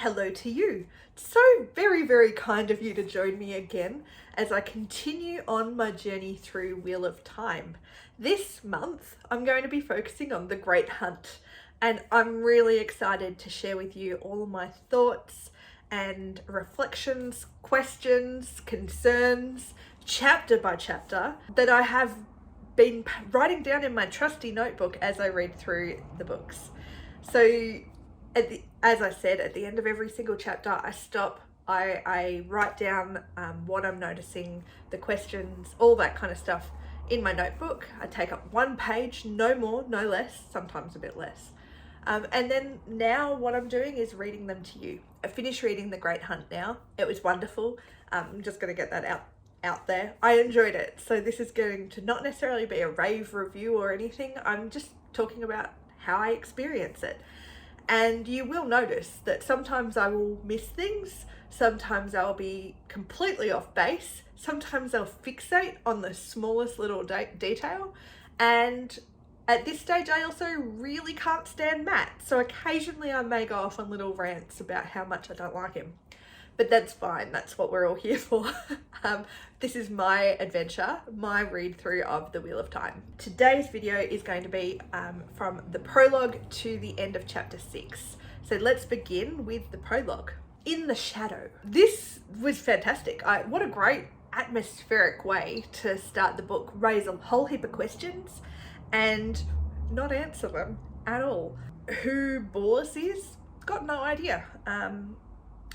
hello to you. So very, very kind of you to join me again as I continue on my journey through Wheel of Time. This month, I'm going to be focusing on The Great Hunt, and I'm really excited to share with you all of my thoughts and reflections, questions, concerns, chapter by chapter, that I have been writing down in my trusty notebook as I read through the books. So as I said, at the end of every single chapter, I stop, I write down what I'm noticing, the questions, all that kind of stuff in my notebook. I take up one page, no more, no less, sometimes a bit less. And then now what I'm doing is reading them to you. I finished reading The Great Hunt now. It was wonderful. I'm just going to get that out there. I enjoyed it. So this is going to not necessarily be a rave review or anything. I'm just talking about how I experience it. And you will notice that sometimes I will miss things, sometimes I'll be completely off base, sometimes I'll fixate on the smallest little detail, and at this stage I also really can't stand Matt, so occasionally I may go off on little rants about how much I don't like him. But that's fine, that's what we're all here for. This is my adventure, my read through of The Wheel of Time. Today's video is going to be from the prologue to the end of chapter 6. So let's begin with the prologue. In the Shadow. This was fantastic. What a great atmospheric way to start the book. Raise a whole heap of questions and not answer them at all. Who Bors is? Got no idea.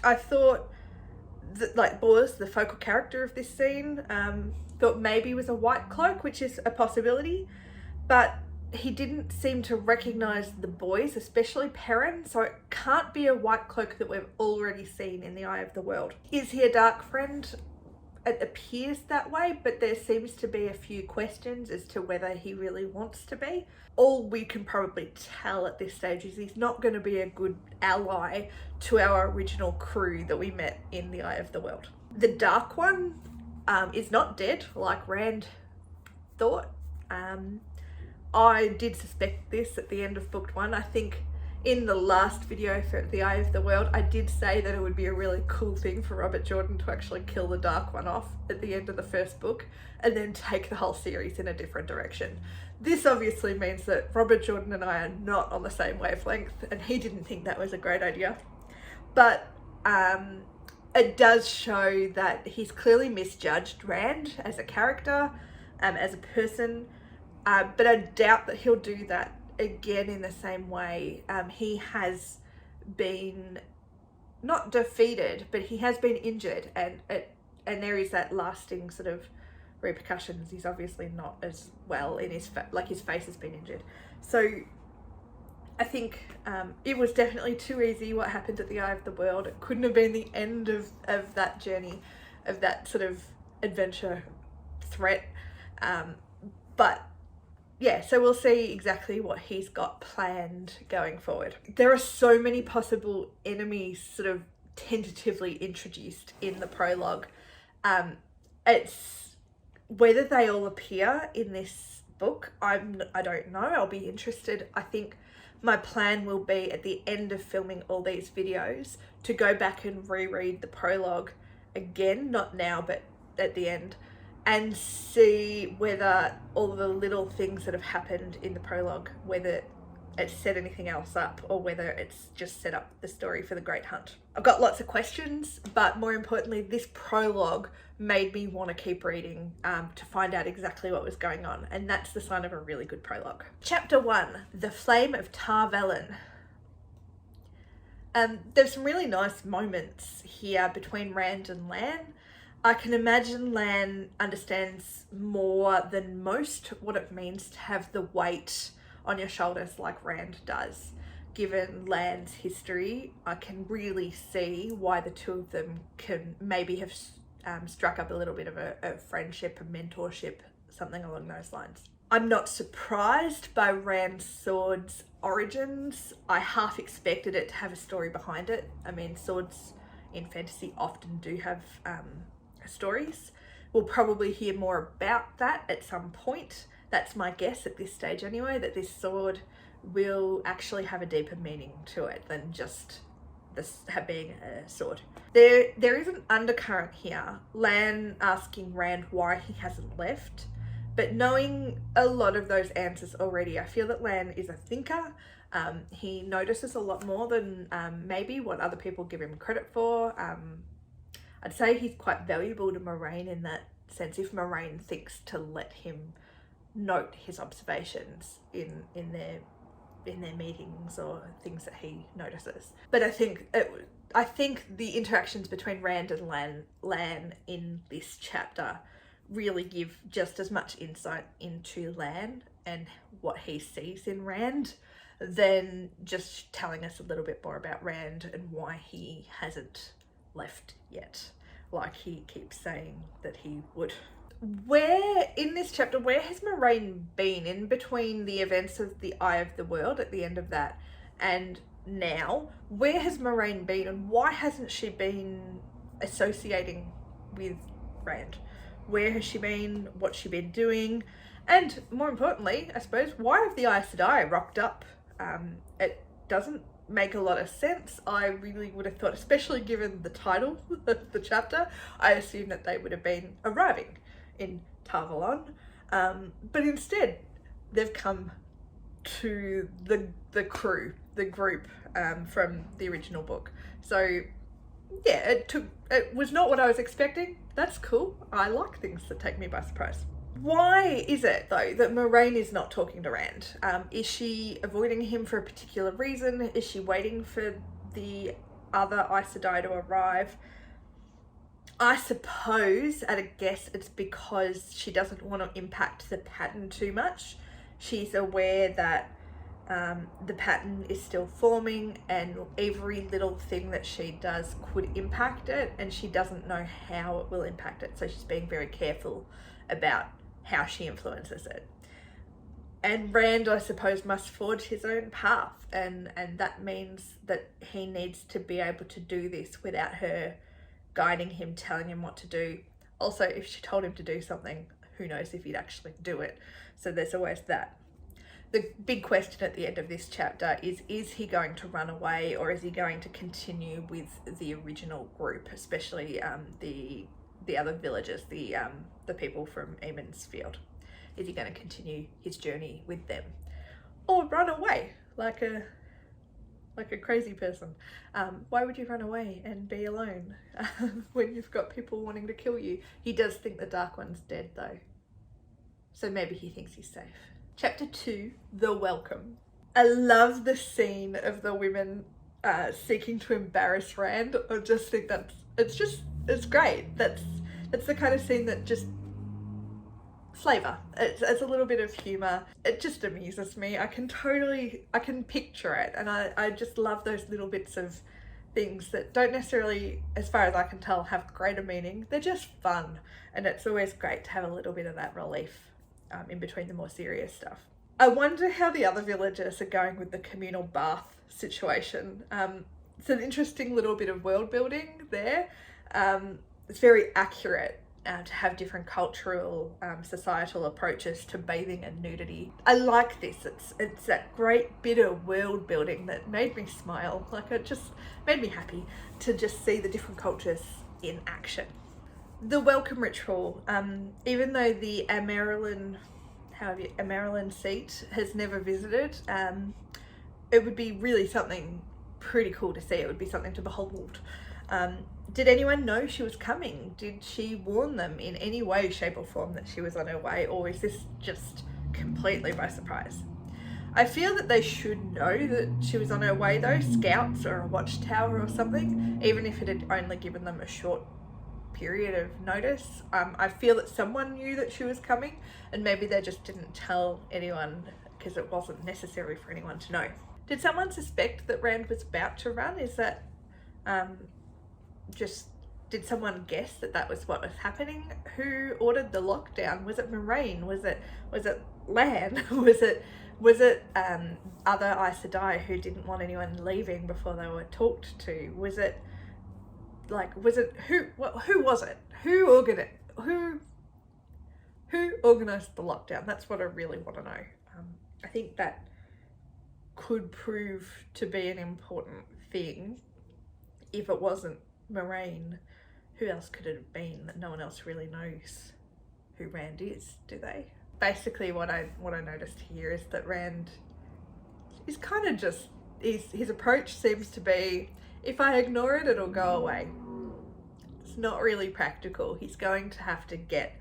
I thought that, like, Bors, the focal character of this scene, thought maybe was a white cloak, which is a possibility, but he didn't seem to recognise the boys, especially Perrin, so it can't be a white cloak that we've already seen in the Eye of the World. Is he a dark friend? It appears that way, but there seems to be a few questions as to whether he really wants to be. All we can probably tell at this stage is he's not going to be a good ally to our original crew that we met in the Eye of the World. The Dark One is not dead like Rand thought. I did suspect this at the end of book 1. I think in the last video for the Eye of the World, I did say that it would be a really cool thing for Robert Jordan to actually kill the Dark One off at the end of the first book and then take the whole series in a different direction. This obviously means that Robert Jordan and I are not on the same wavelength, and he didn't think that was a great idea. But it does show that he's clearly misjudged Rand as a character, as a person, but I doubt that he'll do that again in the same way. He has been not defeated, but he has been injured, and there is that lasting sort of repercussions. He's obviously not as well in his his face has been injured. So I think it was definitely too easy what happened at the Eye of the World. It couldn't have been the end of that journey, of that sort of adventure threat. But yeah, so we'll see exactly what he's got planned going forward. There are so many possible enemies sort of tentatively introduced in the prologue. It's whether they all appear in this book, I don't know. I'll be interested. I think my plan will be at the end of filming all these videos to go back and reread the prologue again, not now, but at the end, and see whether all the little things that have happened in the prologue, whether it's set anything else up or whether it's just set up the story for the Great Hunt. I've got lots of questions, but more importantly, this prologue made me want to keep reading to find out exactly what was going on, and that's the sign of a really good prologue. Chapter 1, The Flame of Tar Valon. There's some really nice moments here between Rand and Lan. I can imagine Lan understands more than most what it means to have the weight on your shoulders like Rand does. Given Lan's history, I can really see why the two of them can maybe have struck up a little bit of a friendship, a mentorship, something along those lines. I'm not surprised by Rand's sword's origins. I half expected it to have a story behind it. I mean, swords in fantasy often do have stories. We'll probably hear more about that at some point. That's my guess at this stage anyway, that this sword will actually have a deeper meaning to it than just this being a sword. There is an undercurrent here. Lan asking Rand why he hasn't left, but knowing a lot of those answers already, I feel that Lan is a thinker. He notices a lot more than maybe what other people give him credit for. I'd say he's quite valuable to Moraine in that sense, if Moraine thinks to let him note his observations in their meetings or things that he notices. But I think the interactions between Rand and Lan in this chapter really give just as much insight into Lan and what he sees in Rand than just telling us a little bit more about Rand and why he hasn't left yet, like he keeps saying that he would. Where in this chapter, where has Moraine been in between the events of the Eye of the World at the end of that and now? Where has Moraine been, and why hasn't she been associating with Rand? Where has she been? What's she been doing? And more importantly, I suppose, why have the Aes Sedai rocked up? It doesn't make a lot of sense. I really would have thought, especially given the title of the chapter, I assumed that they would have been arriving in Tarvalon, but instead they've come to the crew, the group from the original book. So yeah, it was not what I was expecting. That's cool. I like things that take me by surprise. Why is it though that Moraine is not talking to Rand? Is she avoiding him for a particular reason? Is she waiting for the other Aes Sedai to arrive? I suppose, at a guess, it's because she doesn't want to impact the pattern too much. She's aware that the pattern is still forming and every little thing that she does could impact it, and she doesn't know how it will impact it. So she's being very careful about how she influences it. And Rand, I suppose, must forge his own path, and that means that he needs to be able to do this without her guiding him, telling him what to do. Also, if she told him to do something, who knows if he'd actually do it. So there's always that. The big question at the end of this chapter is he going to run away, or is he going to continue with the original group, especially the other villagers, the people from Eamon's Field? Is he going to continue his journey with them, or run away like a crazy person? Why would you run away and be alone when you've got people wanting to kill you? He does think the Dark One's dead though, so maybe he thinks he's safe. Chapter 2, The Welcome. I love the scene of the women seeking to embarrass Rand. I just think it's great. That's the kind of scene that just flavour. It's a little bit of humour. It just amuses me. I can picture it, and I just love those little bits of things that don't necessarily, as far as I can tell, have greater meaning. They're just fun, and it's always great to have a little bit of that relief in between the more serious stuff. I wonder how the other villagers are going with the communal bath situation. It's an interesting little bit of world building there. It's very accurate to have different cultural, societal approaches to bathing and nudity. I like this. It's that great bit of world building that made me smile. Like, it just made me happy to just see the different cultures in action. The welcome ritual, even though the Amyrlin seat has never visited, it would be really something pretty cool to see. It would be something to behold. Did anyone know she was coming? Did she warn them in any way, shape or form that she was on her way, or is this just completely by surprise? I feel that they should know that she was on her way though, scouts or a watchtower or something, even if it had only given them a short period of notice. I feel that someone knew that she was coming, and maybe they just didn't tell anyone because it wasn't necessary for anyone to know. Did someone suspect that Rand was about to run? Is that did someone guess that that was what was happening? Who ordered the lockdown? Was it Moraine? Was it Lan? was it other Aes Sedai who didn't want anyone leaving before they were talked to? Who was it? Who organized the lockdown? That's what I really want to know. I think that could prove to be an important thing if it wasn't Moraine, who else could it have been? That no one else really knows who Rand is, do they? Basically what I noticed here is that Rand is kind of just, his approach seems to be, if I ignore it, it'll go away. It's not really practical. He's going to have to get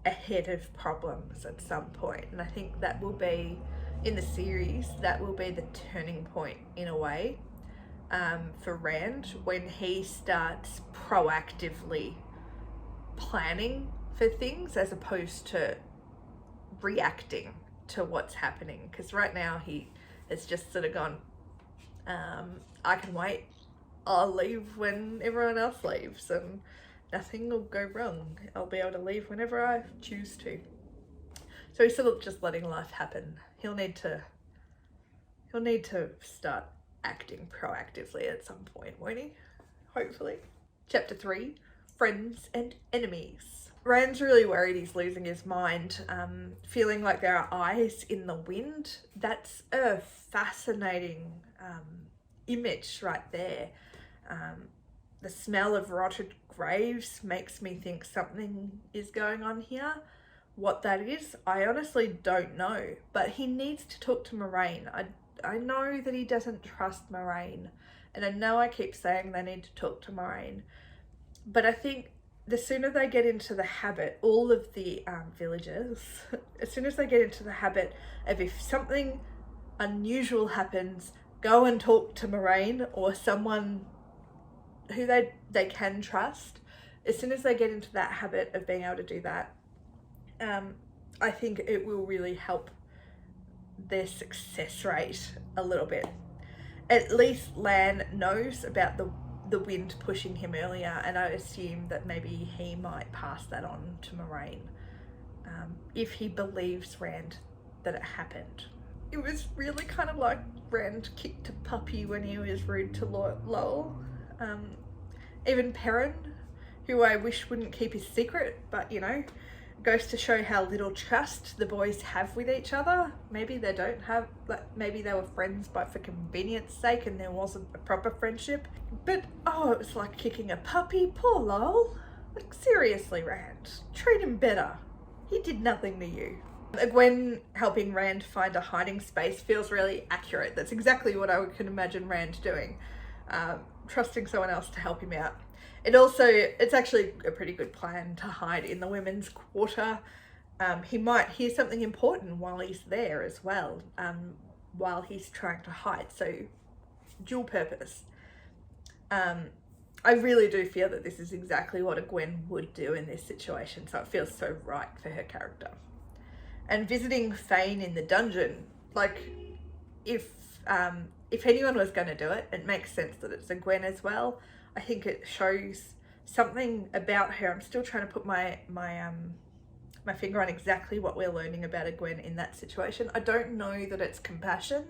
ahead of problems at some point, and I think that will be, in the series, that will be the turning point in a way, for Rand, when he starts proactively planning for things as opposed to reacting to what's happening. Because right now he has just sort of gone, I can wait, I'll leave when everyone else leaves and nothing will go wrong. I'll be able to leave whenever I choose to. So he's sort of just letting life happen. He'll need to start acting proactively at some point, won't he? Hopefully. Chapter 3, Friends and Enemies. Rand's really worried he's losing his mind, feeling like there are eyes in the wind. That's a fascinating image right there. The smell of rotted graves makes me think something is going on here. What that is, I honestly don't know, but he needs to talk to Moraine. I know that he doesn't trust Moraine, and I know I keep saying they need to talk to Moraine, but I think the sooner they get into the habit, all of the villagers, as soon as they get into the habit of, if something unusual happens, go and talk to Moraine or someone who they can trust. As soon as they get into that habit of being able to do that, I think it will really help their success rate a little bit. At least Lan knows about the wind pushing him earlier, and I assume that maybe he might pass that on to Moraine, if he believes Rand that it happened. It was really kind of like Rand kicked a puppy when he was rude to Lowell. Even Perrin, who I wish wouldn't keep his secret, but you know, goes to show how little trust the boys have with each other. Maybe they don't have, like, maybe they were friends but for convenience sake and there wasn't a proper friendship. But oh, it was like kicking a puppy. Poor Lowell. Like, seriously, Rand, treat him better. He did nothing to you. Gwen helping Rand find a hiding space feels really accurate. That's exactly what I can imagine Rand doing. Trusting someone else to help him out. It's actually a pretty good plan to hide in the women's quarter. He might hear something important while he's there as well, while he's trying to hide. So, dual purpose. I really do feel that this is exactly what a Gwen would do in this situation, so it feels so right for her character. And visiting Fane in the dungeon, like, if anyone was going to do it, it makes sense that it's a Gwen as well. I think it shows something about her. I'm still trying to put my finger on exactly what we're learning about a Gwen in that situation. I don't know that it's compassion,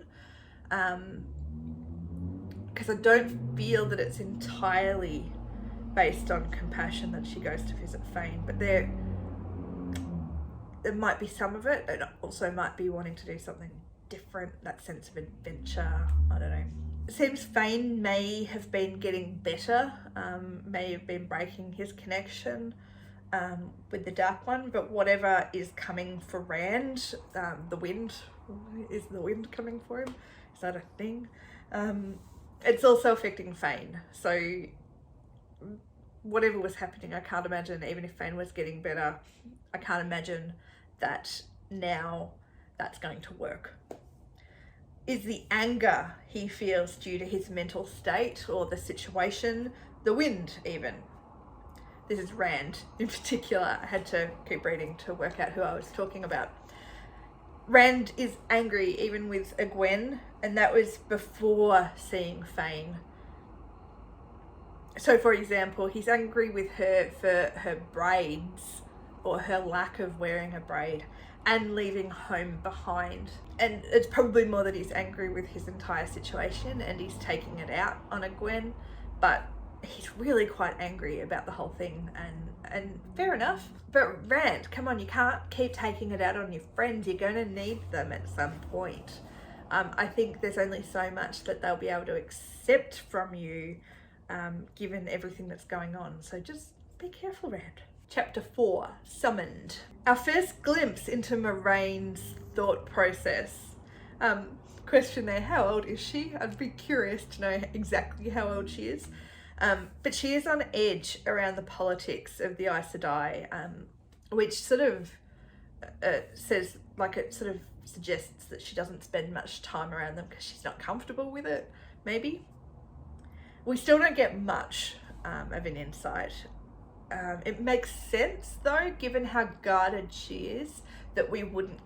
because I don't feel that it's entirely based on compassion that she goes to visit Fane, but there might be some of it. It also might be wanting to do something different, that sense of adventure. I don't know. It seems Fane may have been getting better, may have been breaking his connection with the Dark One, but whatever is coming for Rand, the wind, is the wind coming for him? Is that a thing? It's also affecting Fane, so whatever was happening, I can't imagine, even if Fane was getting better, I can't imagine that now that's going to work. Is the anger he feels due to his mental state or the situation, the wind even? This is Rand in particular. I had to keep reading to work out who I was talking about. Rand is angry even with a Gwen, and that was before seeing Fane. So for example, he's angry with her for her braids or her lack of wearing a braid and leaving home behind. And it's probably more that he's angry with his entire situation and he's taking it out on a Gwen, but he's really quite angry about the whole thing, and fair enough. But Rand, come on, you can't keep taking it out on your friends. You're going to need them at some point. I think there's only so much that they'll be able to accept from you given everything that's going on. So just be careful, Rand. Chapter 4, Summoned. Our first glimpse into Moraine's thought process. Question there, how old is she? I'd be curious to know exactly how old she is. But she is on edge around the politics of the Aes Sedai, which sort of says, like, it sort of suggests that she doesn't spend much time around them because she's not comfortable with it, maybe. We still don't get much of an insight. It makes sense though, given how guarded she is, that we wouldn't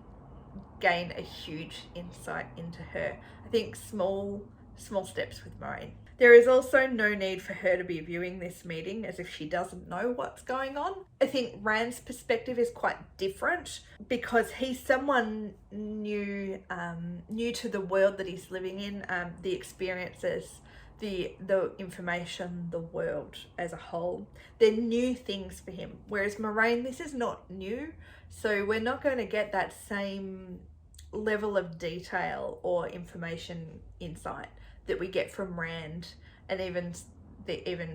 gain a huge insight into her. I think small steps with Moraine. There is also no need for her to be viewing this meeting as if she doesn't know what's going on. I think Rand's perspective is quite different because he's someone new to the world that he's living in, the experiences, the information, the world as a whole. They're new things for him. Whereas Moraine, this is not new. So we're not going to get that same level of detail or information insight that we get from Rand, and even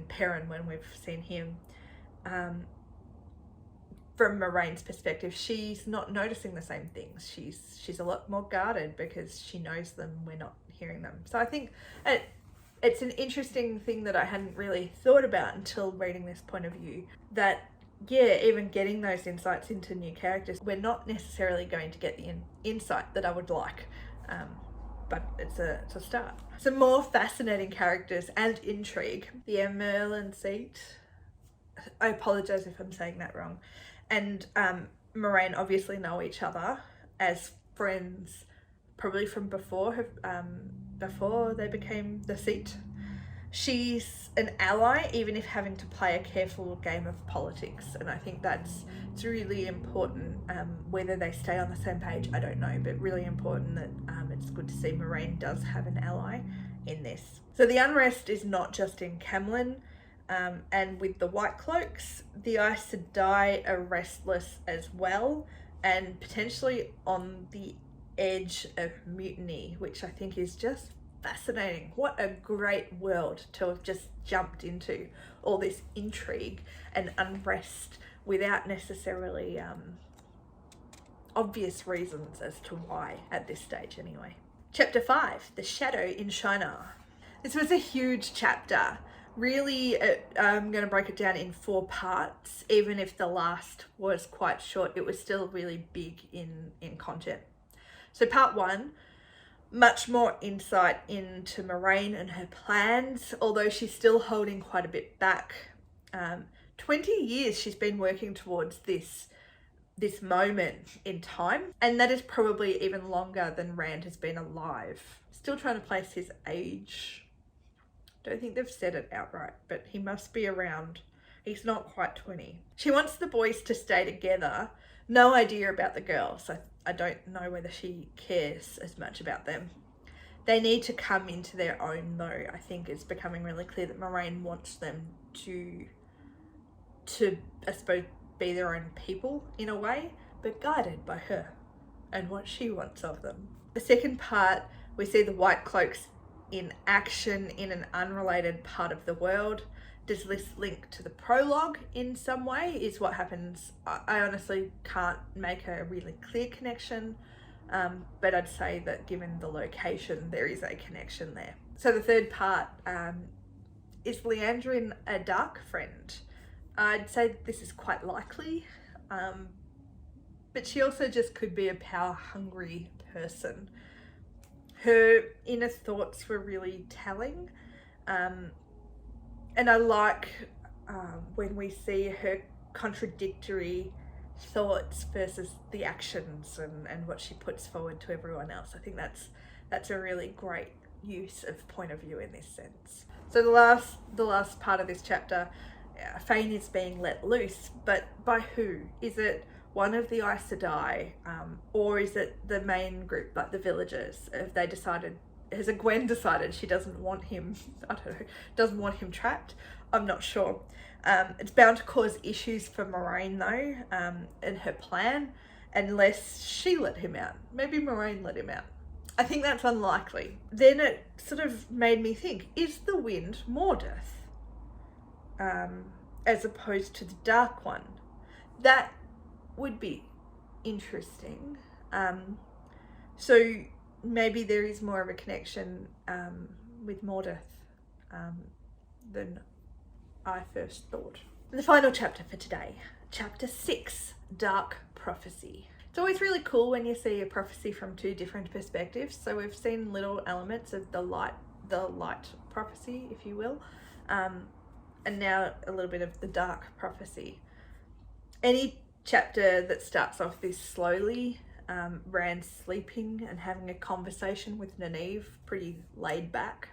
Perrin when we've seen him. From Moraine's perspective, she's not noticing the same things. She's a lot more guarded because she knows them, we're not hearing them. So I think it's an interesting thing that I hadn't really thought about until reading this point of view, that yeah, even getting those insights into new characters, we're not necessarily going to get the insight that I would like. But it's a start. Some more fascinating characters and intrigue. The Merlin seat. I apologize if I'm saying that wrong. And Moraine obviously know each other as friends, probably from before they became the seat. She's an ally, even if having to play a careful game of politics, and I think it's really important. Whether they stay on the same page, I don't know, but really important that it's good to see Moraine does have an ally in this. So the unrest is not just in Camlin, and with the White Cloaks, the Aes Sedai are restless as well, and potentially on the edge of mutiny, which I think is just fascinating. What a great world to have just jumped into, all this intrigue and unrest without necessarily obvious reasons as to why at this stage anyway. Chapter 5, The Shadow in Shinar. This was a huge chapter. Really, I'm going to break it down in 4 parts. Even if the last was quite short, it was still really big in content. So part 1, much more insight into Moraine and her plans, although she's still holding quite a bit back. 20 years she's been working towards this moment in time, and that is probably even longer than Rand has been alive. Still trying to place his age. Don't think they've said it outright, but he must be around. He's not quite 20. She wants the boys to stay together. No idea about the girls. I don't know whether she cares as much about them. They need to come into their own though. I think it's becoming really clear that Moraine wants them to I suppose, be their own people in a way, but guided by her and what she wants of them. The second part, we see the White Cloaks in action in an unrelated part of the world. Does this link to the prologue in some way? Is what happens. I honestly can't make a really clear connection, but I'd say that given the location, there is a connection there. So the third part, is Liandrin a dark friend? I'd say that this is quite likely, but she also just could be a power-hungry person. Her inner thoughts were really telling, and I like when we see her contradictory thoughts versus the actions and what she puts forward to everyone else. I think that's a really great use of point of view in this sense. So the last part of this chapter, Fane is being let loose, but by who? Is it one of the Aes Sedai, or is it the main group, like the villagers? Has Gwen decided she doesn't want him, doesn't want him trapped? I'm not sure. It's bound to cause issues for Moraine though, and her plan, unless she let him out. Maybe Moraine let him out. I think that's unlikely. Then it sort of made me think, is the wind Mordeth? as opposed to the dark one. That would be interesting. So maybe there is more of a connection with Mordeth than I first thought. The final chapter for today, chapter 6, Dark Prophecy. It's always really cool when you see a prophecy from two different perspectives. So we've seen little elements of the light prophecy, if you will, and now a little bit of the dark prophecy. Any chapter that starts off this slowly, Rand sleeping and having a conversation with Nynaeve, pretty laid back,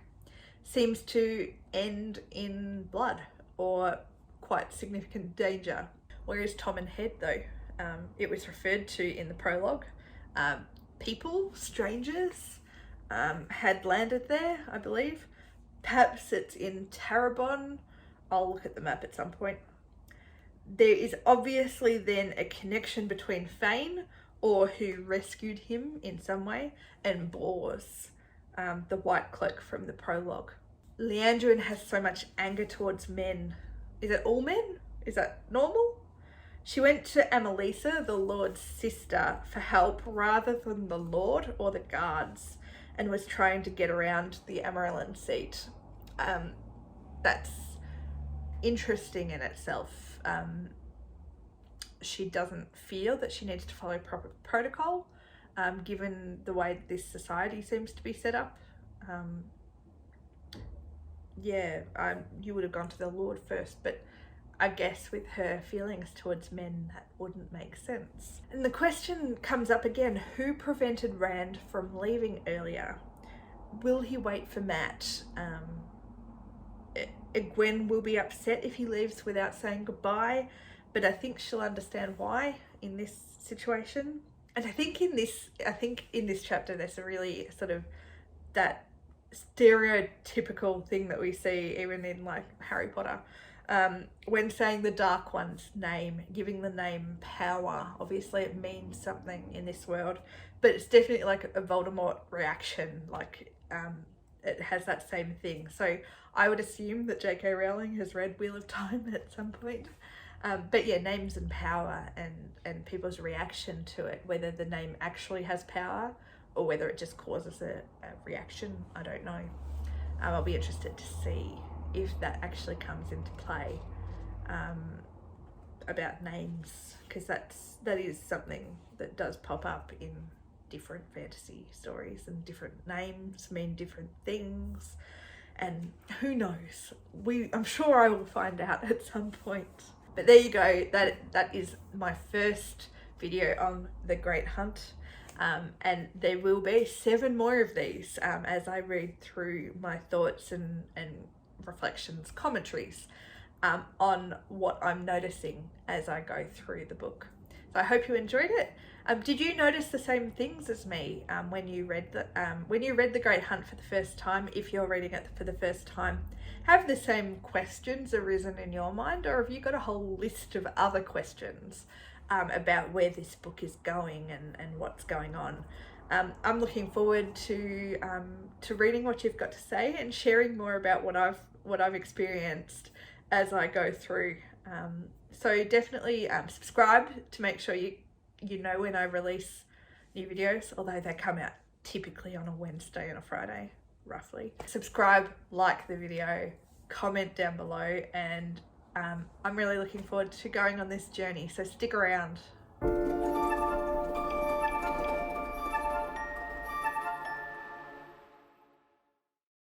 seems to end in blood or quite significant danger. Whereas Tom and Head, though, it was referred to in the prologue, people, strangers, had landed there, I believe. Perhaps it's in Tarabon. I'll look at the map at some point. There is obviously then a connection between Fane, or who rescued him in some way, and Bors, the white cloak from the prologue. Leandrin has so much anger towards men. Is it all men? Is that normal? She went to Amalisa, the Lord's sister, for help rather than the Lord or the guards, and was trying to get around the Amarylline seat. That's interesting in itself. She doesn't feel that she needs to follow proper protocol, given the way this society seems to be set up. You would have gone to the Lord first, but I guess with her feelings towards men, that wouldn't make sense. And the question comes up again, who prevented Rand from leaving earlier? Will he wait for Matt? Gwen will be upset if he leaves without saying goodbye, but I think she'll understand why in this situation. And I think in this chapter, there's a really sort of that stereotypical thing that we see even in like Harry Potter, when saying the Dark One's name, giving the name power. Obviously it means something in this world, but it's definitely like a Voldemort reaction, like it has that same thing. So I would assume that J.K. Rowling has read Wheel of Time at some point. But yeah, names and power and people's reaction to it, whether the name actually has power or whether it just causes a reaction, I don't know. I'll be interested to see if that actually comes into play about names, because that is something that does pop up in different fantasy stories, and different names mean different things, and who knows, I'm sure I will find out at some point. But there you go, that is my first video on the Great Hunt, and there will be 7 more of these as I read through my thoughts and reflections, commentaries on what I'm noticing as I go through the book. So I hope you enjoyed it. Did you notice the same things as me when you read the Great Hunt for the first time? If you're reading it for the first time, have the same questions arisen in your mind, or have you got a whole list of other questions about where this book is going and what's going on? I'm looking forward to reading what you've got to say and sharing more about what I've experienced as I go through. So definitely subscribe to make sure you know when I release new videos, although they come out typically on a Wednesday and a Friday, roughly. Subscribe, like the video, comment down below, and I'm really looking forward to going on this journey, so stick around.